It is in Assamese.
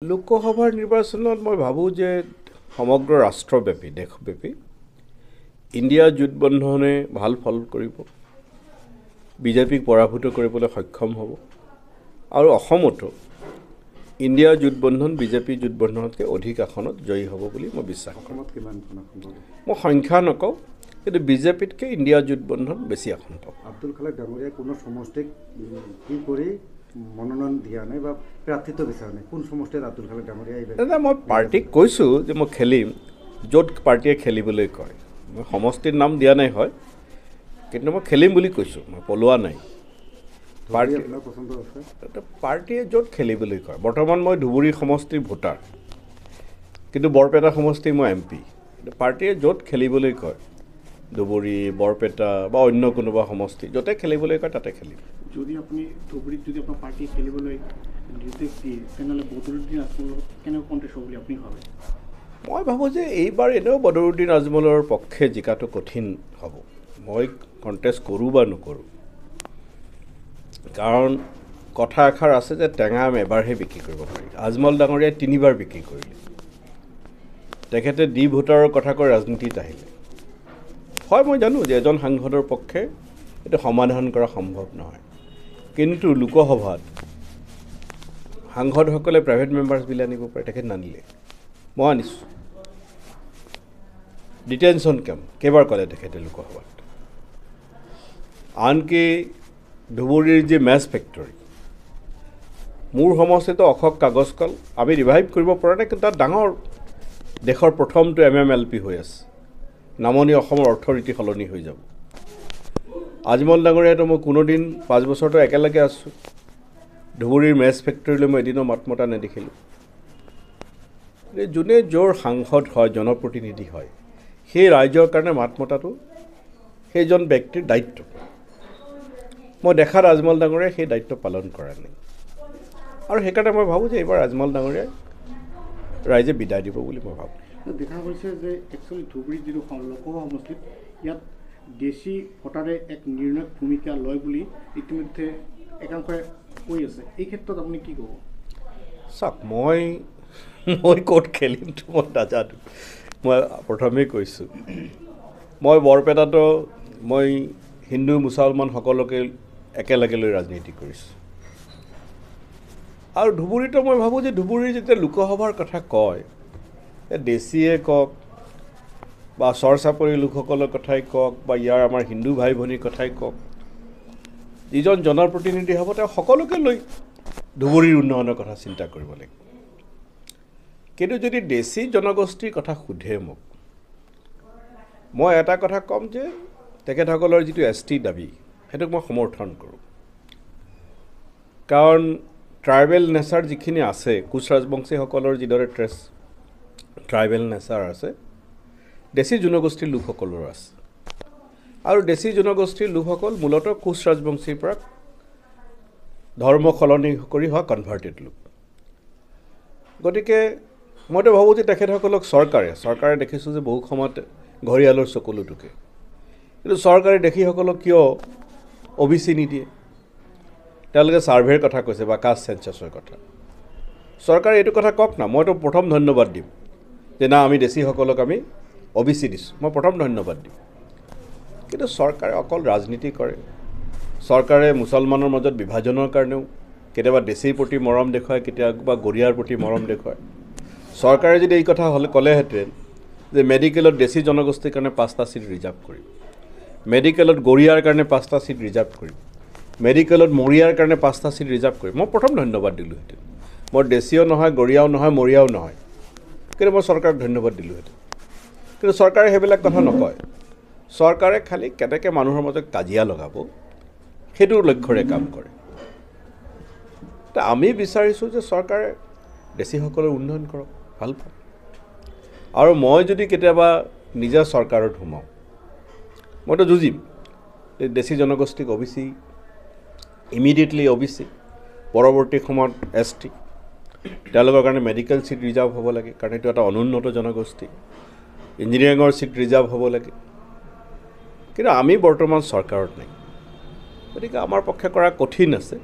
লোকসভাৰ নিৰ্বাচনত মই ভাবোঁ যে সমগ্ৰ ৰাষ্ট্ৰব্যাপী দেশব্যাপী ইণ্ডিয়া জোটবন্ধনে ভাল ফল কৰিব, বিজেপিক পৰাভূত কৰিবলৈ সক্ষম হ'ব আৰু অসমতো ইণ্ডিয়া জোটবন্ধন বিজেপি জোটবন্ধনতকৈ অধিক আসনত জয়ী হ'ব বুলি মই বিশ্বাস কৰোঁ। মই সংখ্যা নকওঁ, কিন্তু বিজেপিতকৈ ইণ্ডিয়া জোটবন্ধন বেছি আসন পাব। আব্দুল খালেক ডাঙৰীয়াই কোনো সমষ্টিক কি কৰি মনোনয়ন দিয়া নাই বা প্ৰাৰ্থিত্ব বিচৰা নাই, কোন সমষ্টিত আব্দুল খালেক ডাঙৰীয়াই? মই পাৰ্টিক কৈছোঁ যে মই খেলিম য'ত পাৰ্টীয়ে খেলিবলৈ কয়। মই সমষ্টিৰ নাম দিয়া নাই হয়, কিন্তু মই খেলিম বুলি কৈছোঁ, মই পলোৱা নাই। পাৰ্টীয়ে য'ত খেলিবলৈ কয়। বৰ্তমান মই ধুবুৰী সমষ্টিৰ ভোটাৰ, কিন্তু বৰপেটা সমষ্টিৰ মই MP। পাৰ্টীয়ে য'ত খেলিবলৈ কয়, ধুবুৰী বৰপেটা বা অন্য কোনোবা সমষ্টি য'তে খেলিবলৈ কয় তাতে খেলিম। যদি আপুনি ধুবুৰীত যদি আপোনাৰ পাৰ্টীয়ে খেলিবলৈ নিৰ্দেশ দিয়ে, তেনেহ'লে বদৰুদ্দিন আজমলৰ কেনেকৈ কণ্টেষ্ট হ'ব বুলি আপুনি ভাবে? মই ভাবোঁ যে এইবাৰ এনেও বদৰুদ্দিন আজমলৰ পক্ষে জিকাটো কঠিন হ'ব। মই কণ্টেষ্ট কৰোঁ বা নকৰোঁ, কাৰণ কথা এষাৰ আছে যে টেঙা আম এবাৰহে বিক্ৰী কৰিব পাৰি। আজমল ডাঙৰীয়াই 3বাৰ বিক্ৰী কৰিলে। তেখেতে ভোটাৰৰ কথা কৈ ৰাজনীতিত আহিলে। হয়, মই জানো যে এজন সাংসদৰ পক্ষে এইটো সমাধান কৰা সম্ভৱ নহয়, কিন্তু লোকসভাত সাংসদসকলে প্ৰাইভেট মেম্বাৰ্ছ বিল আনিব পাৰে, তেখেত নানিলে। মই আনিছোঁ। ডিটেনশ্যন কেম্প কেইবাৰ ক'লে তেখেতে লোকসভাত। আনকি ধুবুৰীৰ যি মেছ ফেক্টৰী, মোৰ সমষ্টিতো অশোক কাগজ কল আমি ৰিভাইভ কৰিব পৰা নাই, কিন্তু তাত ডাঙৰ দেশৰ প্ৰথমটো MMLP হৈ আছে। নামনি অসমৰ অৰ্থনীতি সলনি হৈ যাব। আজমল ডাঙৰীয়াতো মই কোনোদিন 5 বছৰটো একেলগে আছোঁ। ধুবুৰীৰ মেছ ফেক্টৰীলৈ মই এদিনো মাত মতা নেদেখিলোঁ। যোনে য'ৰ সাংসদ হয়, জনপ্ৰতিনিধি হয়, সেই ৰাইজৰ কাৰণে মাত মতাটো সেইজন ব্যক্তিৰ দায়িত্ব। মই দেখাত আজমল ডাঙৰীয়াই সেই দায়িত্ব পালন কৰা নাই, আৰু সেইকাৰণে মই ভাবোঁ যে এইবাৰ আজমল ডাঙৰীয়াই ৰাইজে বিদায় দিব বুলি মই ভাবোঁ। দেখা গৈছে যে একচুৱেলি ধুবুৰীত যিটো লোকসভা সমষ্টিত ইয়াত দেশী ভোটাৰে এক নিৰ্ণায়ক ভূমিকা লয় বুলি ইতিমধ্যে একাংশই কৈ আছে। এই ক্ষেত্ৰত আপুনি কি ক'ব? চাওক, মই ক'ত খেলিমতো মই নাজানো। মই প্ৰথমেই কৈছোঁ, মই বৰপেটাতো মই হিন্দু মুছলমান সকলোকে একেলগে লৈ ৰাজনীতি কৰিছোঁ, আৰু ধুবুৰীতো মই ভাবোঁ যে ধুবুৰীৰ যেতিয়া লোকসভাৰ কথা কয়, দেশীয়ে কওক বা চৰ চাপৰি লোকসকলৰ কথাই কওক বা ইয়াৰ আমাৰ হিন্দু ভাই ভনীৰ কথাই কওক, যিজন জনপ্ৰতিনিধি হ'ব তেওঁ সকলোকে লৈ ধুবুৰীৰ উন্নয়নৰ কথা চিন্তা কৰিব লাগিব। কিন্তু যদি দেশী জনগোষ্ঠীৰ কথা সোধে মোক, মই এটা কথা ক'ম যে তেখেতসকলৰ যিটো ST দাবী, সেইটোক মই সমৰ্থন কৰোঁ। কাৰণ ট্ৰাইবেল নেচাৰ যিখিনি আছে, কোচ ৰাজবংশীসকলৰ যিদৰে ট্ৰাইবেল নেচাৰ আছে, দেশী জনগোষ্ঠীৰ লোকসকলৰো আছে। আৰু দেশী জনগোষ্ঠীৰ লোকসকল মূলতঃ কোচ ৰাজবংশীৰ পৰা ধৰ্ম সলনি কৰি হোৱা কনভাৰ্টেড লোক। গতিকে মইতো ভাবোঁ যে তেখেতসকলক চৰকাৰে দেখিছোঁ যে বহু সময়ত ঘৰিয়ালৰ চকুলো টুকে, কিন্তু চৰকাৰে দেশীসকলক কিয় OBC নিদিয়ে? তেওঁলোকে ছাৰ্ভেৰ কথা কৈছে বা কাষ্ট চেঞ্চাছৰ কথা। চৰকাৰে এইটো কথা কওক না। মইতো প্ৰথম ধন্যবাদ দিম যে না, আমি দেশীসকলক আমি OBC দিছোঁ, মই প্ৰথম ধন্যবাদ দিম। কিন্তু চৰকাৰে অকল ৰাজনীতি কৰে। চৰকাৰে মুছলমানৰ মাজত বিভাজনৰ কাৰণেও কেতিয়াবা দেশীৰ প্ৰতি মৰম দেখুৱায়, কেতিয়াবা গৰিয়াৰ প্ৰতি মৰম দেখুৱায়। চৰকাৰে যদি এই কথা ক'লেহেঁতেন যে মেডিকেলত দেশী জনগোষ্ঠীৰ কাৰণে 5টা ছিট ৰিজাৰ্ভ কৰিম, মেডিকেলত গৰিয়াৰ কাৰণে 5টা ছিট ৰিজাৰ্ভ কৰিম, মেডিকেলত মৰিয়াৰ কাৰণে 5টা ছিট ৰিজাৰ্ভ কৰিম, মই প্ৰথম ধন্যবাদ দিলোঁহেঁতেন। মই দেশীয় নহয়, গৰিয়াও নহয়, মৰিয়াও নহয়, কিন্তু মই চৰকাৰক ধন্যবাদ দিলোঁহেঁতেন। কিন্তু চৰকাৰে সেইবিলাক কথা নকয়। চৰকাৰে খালি কেনেকৈ মানুহৰ মাজত কাজিয়া লগাব সেইটোৰ লক্ষ্যৰে কাম কৰে। আমি বিচাৰিছোঁ যে চৰকাৰে দেশীসকলৰ উন্নয়ন কৰক, ভাল পাওঁ। আৰু মই যদি কেতিয়াবা নিজে চৰকাৰত সোমাওঁ, মইতো যুঁজিম দেশী জনগোষ্ঠীক OBC, ইমিডিয়েটলি OBC, পৰৱৰ্তী সময়ত ST, তেওঁলোকৰ কাৰণে মেডিকেল ছিট ৰিজাৰ্ভ হ'ব লাগে, কাৰণ এইটো এটা অনুন্নত জনগোষ্ঠী। ইঞ্জিনিয়াৰিঙৰ ছিট ৰিজাৰ্ভ হ'ব লাগে, কিন্তু আমি বৰ্তমান চৰকাৰত নাই। গতিকে আমাৰ পক্ষে কৰা কঠিন আছে।